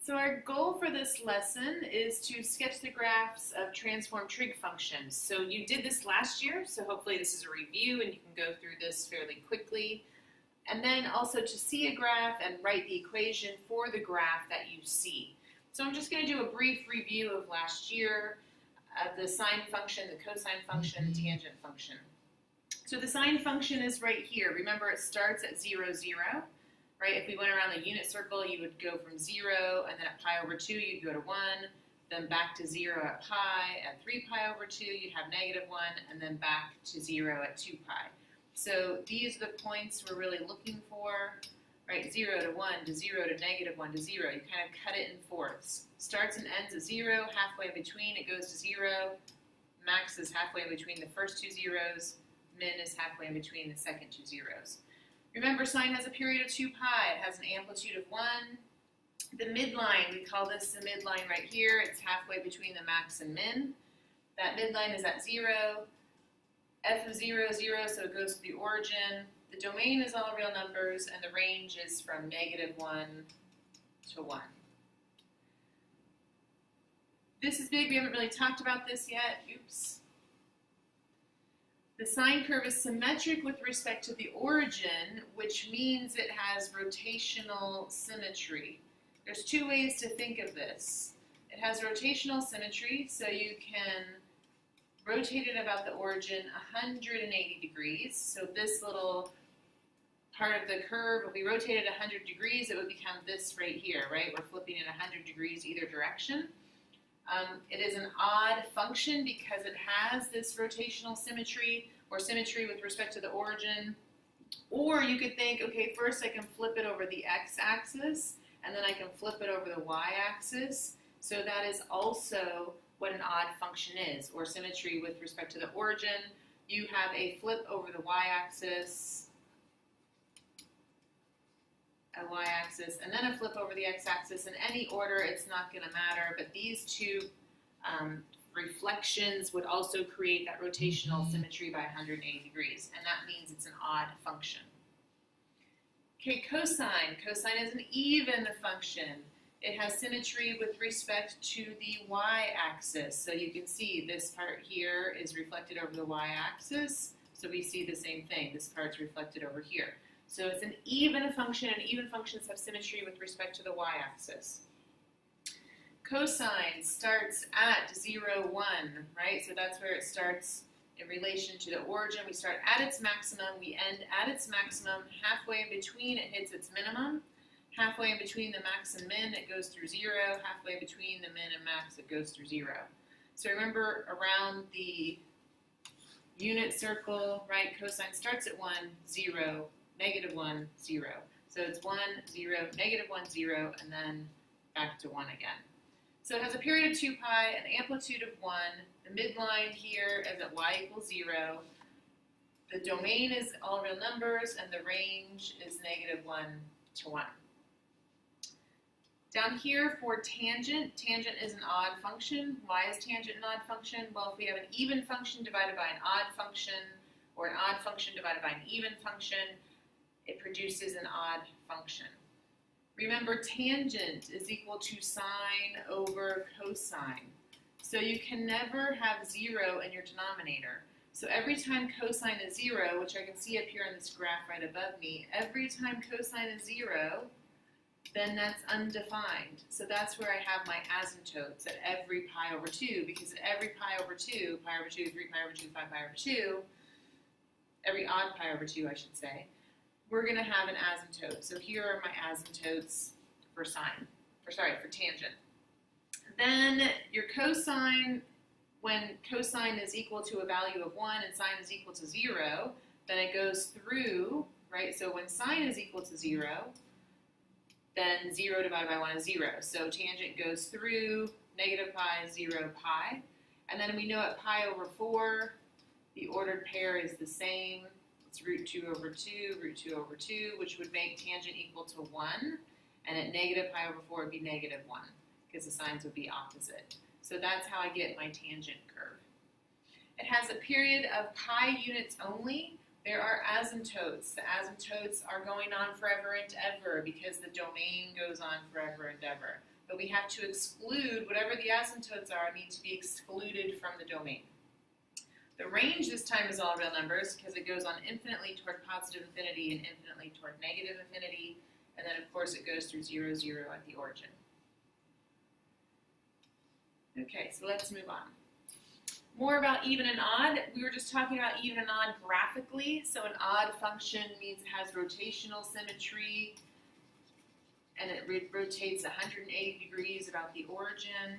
So our goal for this lesson is to sketch the graphs of transform trig functions. So you did this last year, so hopefully this is a review and you can go through this fairly quickly. And then also to see a graph and write the equation for the graph that you see. So I'm just going to do a brief review of last year, the sine function, the cosine function, and the tangent function. So the sine function is right here. Remember, it starts at 0, 0. Right? If we went around the unit circle, you would go from 0, and then at pi over 2, you'd go to 1, then back to 0 at pi. At 3 pi over 2, you'd have negative 1, and then back to 0 at 2 pi. So these are the points we're really looking for, right? 0 to 1 to 0 to negative 1 to 0. You kind of cut it in fourths. Starts and ends at 0, halfway in between, it goes to 0. Max is halfway in between the first two zeros. Min is halfway in between the second two zeros. Remember, sine has a period of 2 pi. It has an amplitude of 1. The midline, we call this the midline right here. It's halfway between the max and min. That midline is at 0. F of 0 is 0, so it goes to the origin. The domain is all real numbers, and the range is from negative 1 to 1. This is big. We haven't really talked about this yet. Oops. The sine curve is symmetric with respect to the origin, which means it has rotational symmetry. There's two ways to think of this. It has rotational symmetry, so you can rotate it about the origin 180 degrees. So this little part of the curve, if we rotate it 100 degrees, it would become this right here, right? We're flipping it 100 degrees either direction. It is an odd function because it has this rotational symmetry or symmetry with respect to the origin. Or you could think, okay, first I can flip it over the x-axis, and then I can flip it over the y-axis. So that is also what an odd function is, or symmetry with respect to the origin. You have a flip over the y-axis, a y-axis, and then a flip over the x-axis. In any order, it's not going to matter, but these two reflections would also create that rotational symmetry by 180 degrees, and that means it's an odd function. Okay, cosine. Cosine is an even function. It has symmetry with respect to the y-axis. So you can see this part here is reflected over the y-axis, so we see the same thing. This part's reflected over here. So it's an even function, and even functions have symmetry with respect to the y-axis. Cosine starts at 0, 1, right? So that's where it starts in relation to the origin. We start at its maximum, we end at its maximum. Halfway in between, it hits its minimum. Halfway in between the max and min, it goes through 0. Halfway between the min and max, it goes through 0. So remember, around the unit circle, right, cosine starts at 1, 0, negative 1, 0. So it's 1, 0, negative 1, 0, and then back to 1 again. So it has a period of 2 pi, an amplitude of 1. The midline here is at y equals 0. The domain is all real numbers, and the range is negative 1 to 1. Down here for tangent, tangent is an odd function. Why is tangent an odd function? Well, if we have an even function divided by an odd function, or an odd function divided by an even function, it produces an odd function. Remember, tangent is equal to sine over cosine. So you can never have 0 in your denominator. So every time cosine is 0, which I can see up here in this graph right above me, every time cosine is 0, then that's undefined. So that's where I have my asymptotes at every pi over 2, because at every pi over 2, pi over 2, 3 pi over 2, 5 pi over 2, every odd pi over 2, I should say, we're going to have an asymptote. So here are my asymptotes for for tangent. Then your cosine, when cosine is equal to a value of 1 and sine is equal to 0, then it goes through, right? So when sine is equal to 0, then 0 divided by 1 is 0. So tangent goes through negative pi, 0, pi. And then we know at pi over 4, the ordered pair is the same. It's root 2 over 2, root 2 over 2, which would make tangent equal to 1. And at negative pi over 4 would be negative 1, because the signs would be opposite. So that's how I get my tangent curve. It has a period of pi units only. There are asymptotes. The asymptotes are going on forever and ever because the domain goes on forever and ever. but we have to exclude whatever the asymptotes are need to be excluded from the domain. The range this time is all real numbers because it goes on infinitely toward positive infinity and infinitely toward negative infinity, and then of course it goes through 0, 0 at the origin. Okay, so let's move on. More about even and odd. We were just talking about even and odd graphically. So an odd function means it has rotational symmetry and it rotates 180 degrees about the origin.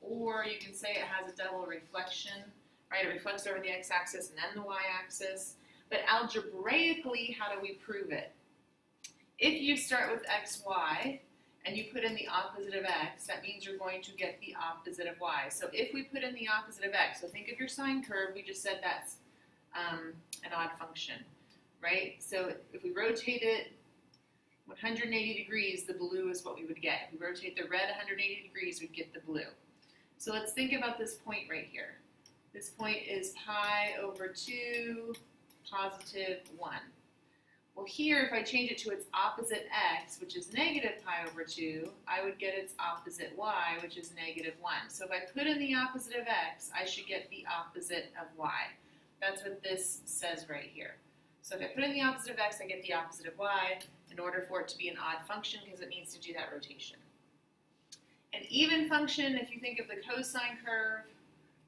Or you can say it has a double reflection, right? It reflects over the x-axis and then the y-axis. But algebraically, how do we prove it? If you start with xy, and you put in the opposite of x, that means you're going to get the opposite of y. So if we put in the opposite of x, so think of your sine curve, we just said that's an odd function, right? So if we rotate it 180 degrees, the blue is what we would get. If we rotate the red 180 degrees, we'd get the blue. So let's think about this point right here. This point is pi over 2, positive 1. Well, here, if I change it to its opposite x, which is negative pi over 2, I would get its opposite y, which is negative 1. So if I put in the opposite of x, I should get the opposite of y. That's what this says right here. So if I put in the opposite of x, I get the opposite of y in order for it to be an odd function because it needs to do that rotation. An even function, if you think of the cosine curve,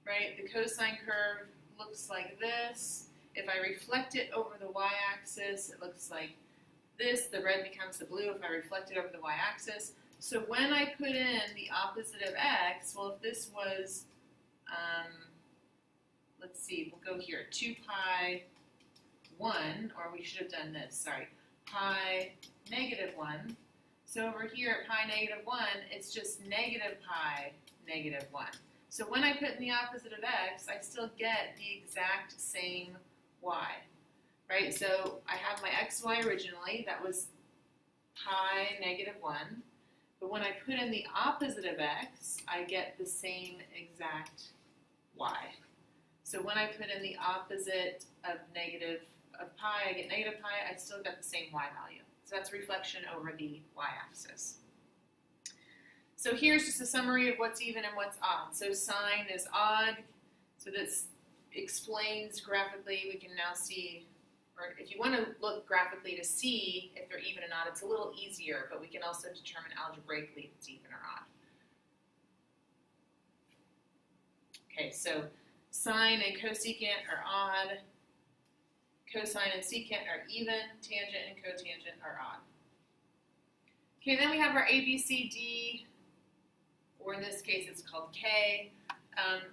right, the cosine curve looks like this. If I reflect it over the y-axis, it looks like this. The red becomes the blue if I reflect it over the y-axis. So when I put in the opposite of x, well, if this was, let's see, we'll go here, 2 pi 1, or we should have done this, sorry, pi negative 1. So over here at pi negative 1, it's just negative pi negative 1. So when I put in the opposite of x, I still get the exact same y, right? So I have my xy originally, that was pi negative 1, but when I put in the opposite of x, I get the same exact y. So when I put in the opposite of pi, I get negative pi, I still get the same y value. So that's reflection over the y-axis. So here's just a summary of what's even and what's odd. So sine is odd, so this explains graphically. We can now see, or if you want to look graphically to see if they're even or not, it's a little easier, but we can also determine algebraically if it's even or odd. Okay, so sine and cosecant are odd, cosine and secant are even, tangent and cotangent are odd. Okay, then we have our A, B, C, D, or in this case it's called K.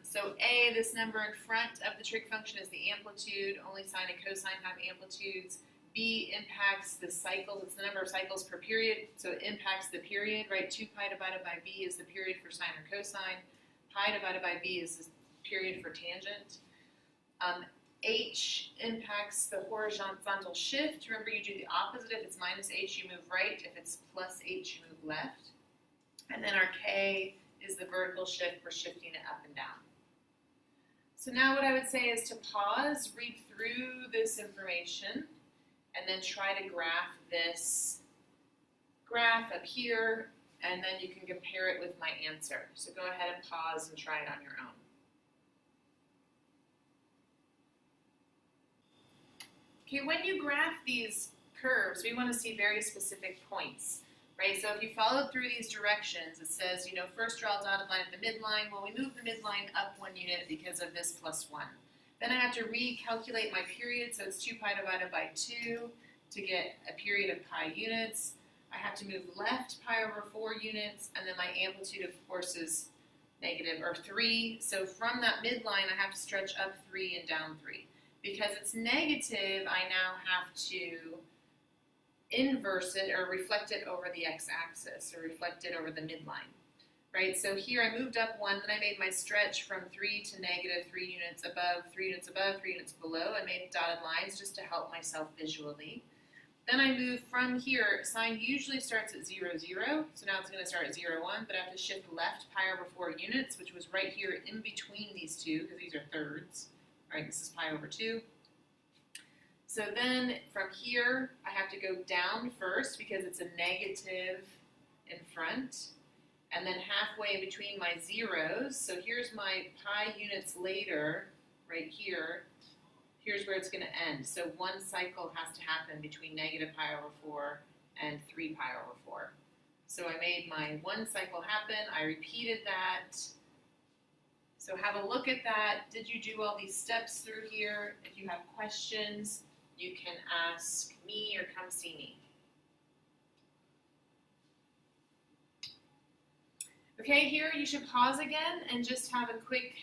So A, this number in front of the trig function is the amplitude. Only sine and cosine have amplitudes. B impacts the cycles. It's the number of cycles per period, so it impacts the period, right? 2 pi divided by B is the period for sine or cosine. Pi divided by B is the period for tangent. H impacts the horizontal shift. Remember, you do the opposite. If it's minus H, you move right. If it's plus H, you move left. And then our K is the vertical shift. We're shifting it up and down. So now what I would say is to pause, read through this information, and then try to graph this graph up here, and then you can compare it with my answer. So go ahead and pause and try it on your own. Okay, when you graph these curves, we want to see very specific points, right? So if you follow through these directions, it says, you know, first draw a dotted line at the midline. Well, we move the midline up 1 unit because of this plus 1. Then I have to recalculate my period, so it's 2 pi divided by 2 to get a period of pi units. I have to move left pi over 4 units, and then my amplitude, of course, is negative, or 3. So from that midline, I have to stretch up 3 and down 3. Because it's negative, I now have to inverse it or reflect it over the x-axis or reflect it over the midline, right? So here I moved up 1, then I made my stretch from 3 to negative 3 units above, 3 units above, 3 units below. I made dotted lines just to help myself visually. Then I move from here. Sine usually starts at 0, 0, so now it's going to start at 0, 1, but I have to shift left pi over 4 units, which was right here in between these two because these are thirds. Right, this is pi over 2. So then from here, I have to go down first because it's a negative in front. and then halfway between my zeros. So here's my pi units later, right here. Here's where it's going to end. So one cycle has to happen between negative pi over 4 and 3 pi over 4. So I made my one cycle happen. I repeated that. So have a look at that. Did you do all these steps through here? If you have questions, you can ask me or come see me. Okay, here you should pause again and just have a quick,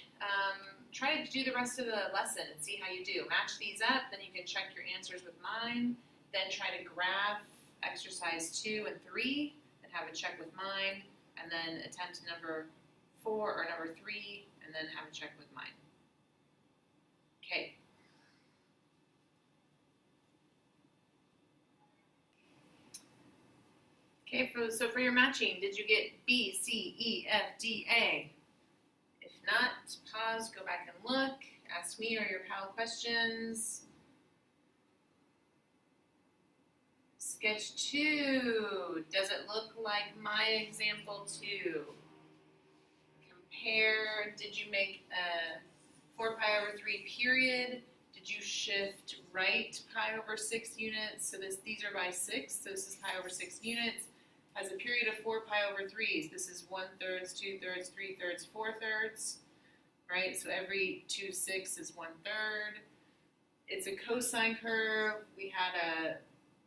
try to do the rest of the lesson and see how you do. Match these up, then you can check your answers with mine, then try to graph exercise 2 and 3 and have a check with mine, and then attempt number 4 or number 3 and then have a check with mine. Okay. Okay, so for your matching, did you get B, C, E, F, D, A? If not, pause, go back and look, ask me or your pal questions. Sketch 2, does it look like my example 2? Compare, did you make a 4 pi over 3 period? Did you shift right pi over 6 units? So these are by 6, so this is pi over 6 units. Has a period of 4 pi over 3s. This is 1/3, 2/3, 3/3, 4/3, right? So every 2/6 is 1/3. It's a cosine curve. We had a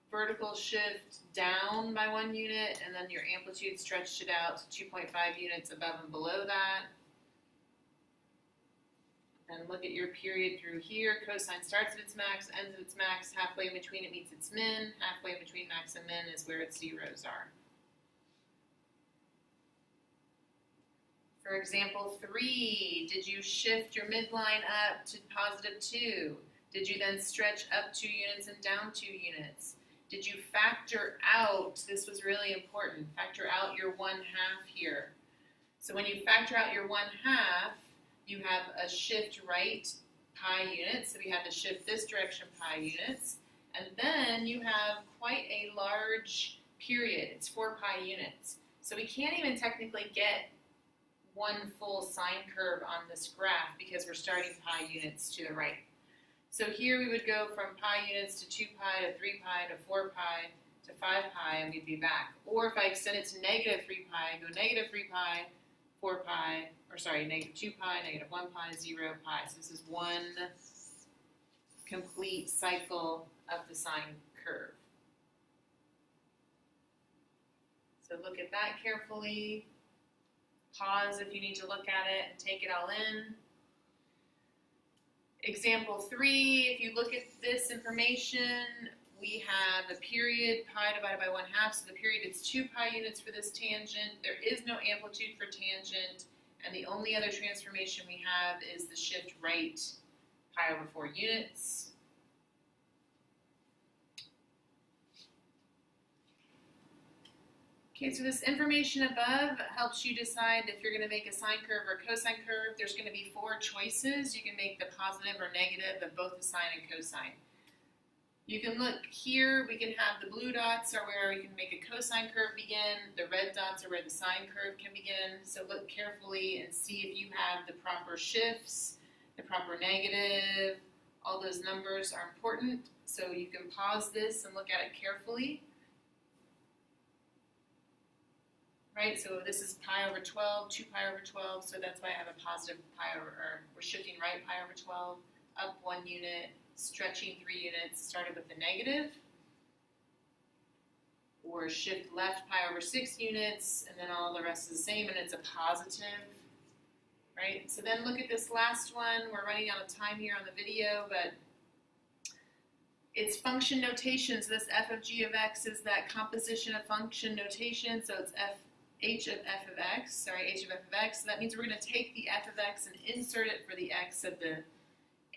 vertical shift down by 1 unit, and then your amplitude stretched it out to 2.5 units above and below that. And look at your period through here. Cosine starts at its max, ends at its max. Halfway in between it meets its min. Halfway in between max and min is where its zeros are. For example 3, did you shift your midline up to positive 2? Did you then stretch up 2 units and down 2 units? Did you factor out, this was really important, factor out your 1/2 here. So when you factor out your 1/2, you have a shift right pi units, so we had to shift this direction pi units, and then you have quite a large period, it's 4 pi units. So we can't even technically get one full sine curve on this graph because we're starting pi units to the right. So here we would go from pi units to 2 pi to 3 pi to 4 pi to 5 pi and we'd be back. Or if I extend it to negative 3 pi, go negative 3 pi, 4 pi, or sorry, negative 2 pi, negative 1 pi, 0 pi. So this is one complete cycle of the sine curve. So look at that carefully. Pause if you need to look at it and take it all in. Example 3, if you look at this information, we have a period pi divided by 1/2, so the period is 2 pi units for this tangent. There is no amplitude for tangent, and the only other transformation we have is the shift right pi over 4 units. Okay, so this information above helps you decide if you're going to make a sine curve or cosine curve. There's going to be 4 choices. You can make the positive or negative of both the sine and cosine. You can look here, we can have the blue dots are where we can make a cosine curve begin, the red dots are where the sine curve can begin. So look carefully and see if you have the proper shifts, the proper negative, all those numbers are important. So you can pause this and look at it carefully. Right, so this is pi over 12, 2 pi over 12, so that's why I have a positive pi over, or we're shifting right pi over 12, up 1 unit, stretching 3 units, started with the negative, or shift left pi over 6 units, and then all the rest is the same, and it's a positive, right? So then look at this last one. We're running out of time here on the video, but it's function notation. So this f of g of x is that composition of function notation, so it's h of f of x, so that means we're going to take the f of x and insert it for the x of the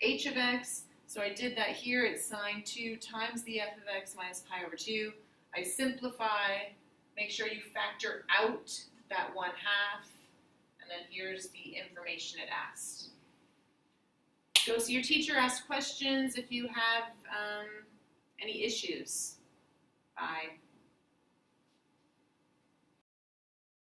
h of x. So I did that here. It's sine 2 times the f of x minus pi over 2. I simplify, make sure you factor out that 1/2, and then here's the information it asked. So your teacher asked questions if you have any issues. Bye.